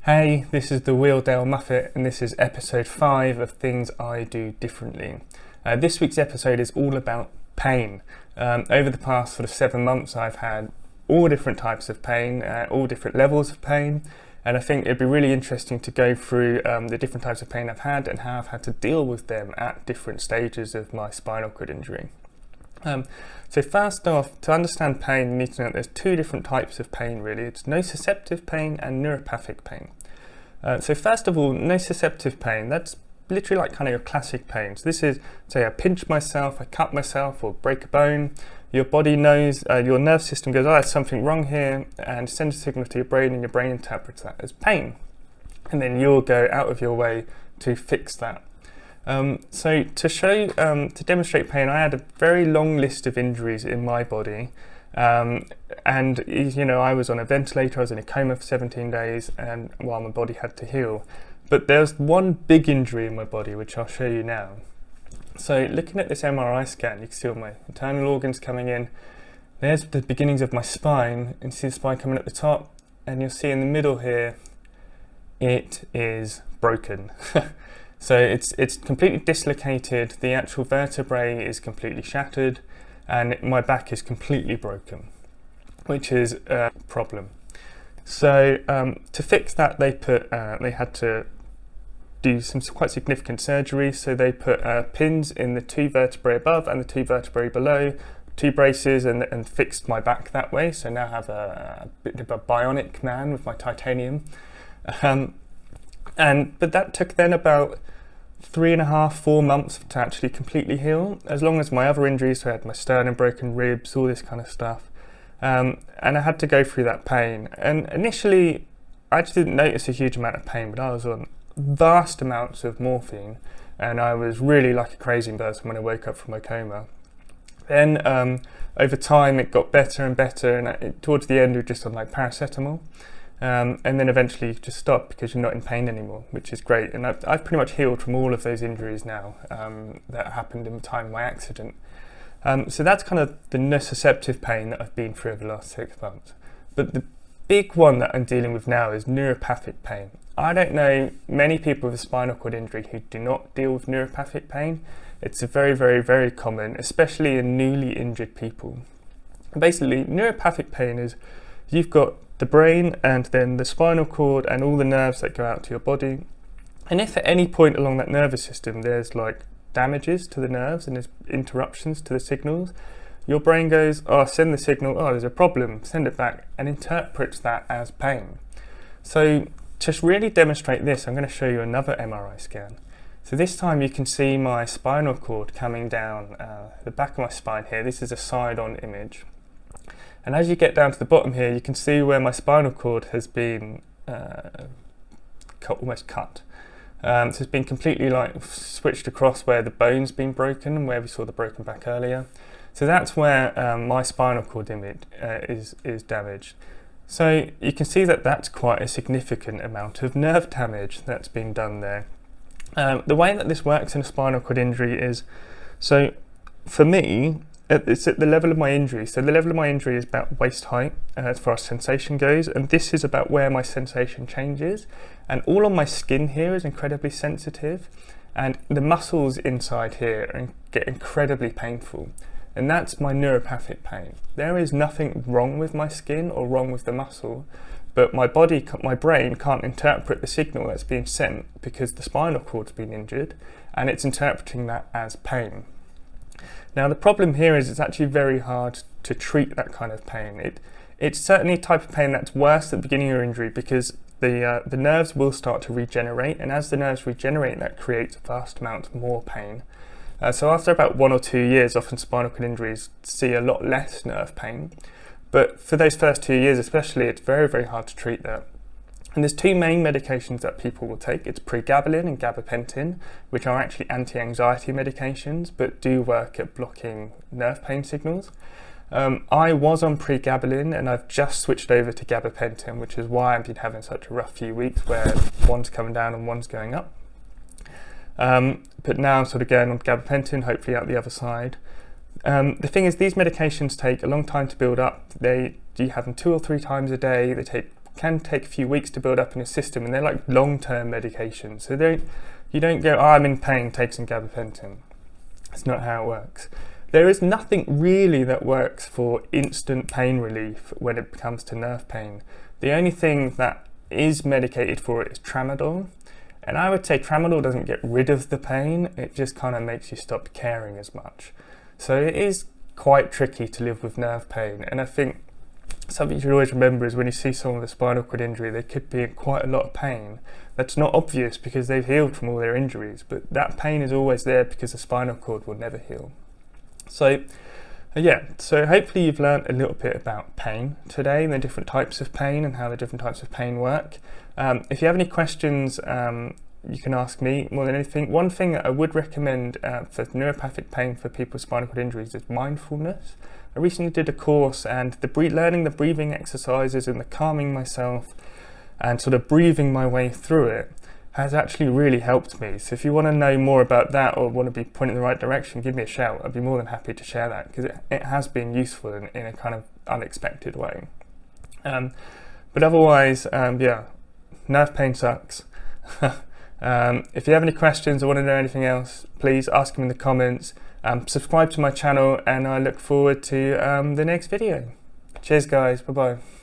Hey, this is the thewheeldalemuffett and this is episode 5 of Things I Do Differently. This week's episode is all about pain. Over the past 7 months I've had all different types of pain, all different levels of pain, and I think it'd be really interesting to go through the different types of pain I've had and how I've had to deal with them at different stages of my spinal cord injury. So first off, to understand pain, you need to know that there's 2 different types of pain really. It's nociceptive pain and neuropathic pain. So first of all, nociceptive pain, that's literally like kind of your classic pain. So this is, say I pinch myself, I cut myself or break a bone, your body knows, your nerve system goes, oh, there's something wrong here, and sends a signal to your brain, and your brain interprets that as pain. And then you'll go out of your way to fix that. So to demonstrate pain, I had a very long list of injuries in my body. And you know, I was on a ventilator, I was in a coma for 17 days and while my body had to heal. But there's one big injury in my body which I'll show you now. So looking at this MRI scan, you can see all my internal organs coming in. There's the beginnings of my spine, and see the spine coming at the top, and you'll see in the middle here it is broken. So it's completely dislocated, the actual vertebrae is completely shattered, and my back is completely broken, which is a problem. So to fix that, they had to do some quite significant surgery. So they put pins in the 2 vertebrae above and the 2 vertebrae below, 2 braces, and fixed my back that way. So now I have a bit of a bionic man with my titanium. But that took then about 3.5–4 months to actually completely heal, as long as my other injuries. So I had my sternum, broken ribs, all this kind of stuff, and I had to go through that pain. And initially I actually didn't notice a huge amount of pain, but I was on vast amounts of morphine and I was really like a crazy person when I woke up from my coma. Then over time it got better and better, and towards the end we were just on like paracetamol. And then eventually you just stop because you're not in pain anymore, which is great. And I've pretty much healed from all of those injuries now that happened in the time of my accident. So that's kind of the nociceptive pain that I've been through over the last 6 months. But the big one that I'm dealing with now is neuropathic pain. I don't know many people with a spinal cord injury who do not deal with neuropathic pain. It's a very, very, very common, especially in newly injured people. And basically, neuropathic pain is you've got the brain and then the spinal cord and all the nerves that go out to your body. And if at any point along that nervous system there's like damages to the nerves and there's interruptions to the signals, your brain goes, oh, send the signal, oh, there's a problem, send it back, and interprets that as pain. So to really demonstrate this, I'm going to show you another MRI scan. So this time you can see my spinal cord coming down the back of my spine here. This is a side-on image. And as you get down to the bottom here, you can see where my spinal cord has been almost cut. So it's been completely like switched across where the bone's been broken and where we saw the broken back earlier. So that's where my spinal cord image is damaged. So you can see that that's quite a significant amount of nerve damage that's been done there. The way that this works in a spinal cord injury is, so for me, it's at the level of my injury. So the level of my injury is about waist height as far as sensation goes, and this is about where my sensation changes. And all on my skin here is incredibly sensitive, and the muscles inside here get incredibly painful. And that's my neuropathic pain. There is nothing wrong with my skin or wrong with the muscle, but my brain can't interpret the signal that's being sent because the spinal cord's been injured, and it's interpreting that as pain. Now the problem here is it's actually very hard to treat that kind of pain. It's certainly a type of pain that's worse at the beginning of your injury because the nerves will start to regenerate, and as the nerves regenerate, that creates a vast amount more pain. So after about 1 or 2 years, often spinal cord injuries see a lot less nerve pain. But for those first 2 years especially, it's very, very hard to treat that. And there's 2 main medications that people will take. It's pregabalin and gabapentin, which are actually anti-anxiety medications, but do work at blocking nerve pain signals. I was on pregabalin and I've just switched over to gabapentin, which is why I've been having such a rough few weeks where one's coming down and one's going up. But now I'm sort of going on gabapentin, hopefully out the other side. The thing is, these medications take a long time to build up. You have them 2 or 3 times a day. They take can take a few weeks to build up in your system, and they're like long-term medications. So you don't go, oh, I'm in pain, take some gabapentin. That's not how it works. There is nothing really that works for instant pain relief when it comes to nerve pain. The only thing that is medicated for it is tramadol. And I would say tramadol doesn't get rid of the pain, it just kind of makes you stop caring as much. So it is quite tricky to live with nerve pain. And I think something you should always remember is when you see someone with a spinal cord injury, they could be in quite a lot of pain. That's not obvious because they've healed from all their injuries, but that pain is always there because the spinal cord will never heal. So so hopefully you've learned a little bit about pain today and the different types of pain and how the different types of pain work. If you have any questions, you can ask me more than anything. One thing that I would recommend for neuropathic pain for people with spinal cord injuries is mindfulness. I recently did a course, and learning the breathing exercises and the calming myself and sort of breathing my way through it has actually really helped me. So if you want to know more about that or want to be pointed in the right direction, give me a shout. I'd be more than happy to share that because it has been useful in a kind of unexpected way. But otherwise, nerve pain sucks. If you have any questions or want to know anything else, please ask them in the comments. Subscribe to my channel, and I look forward to the next video. Cheers guys, bye bye.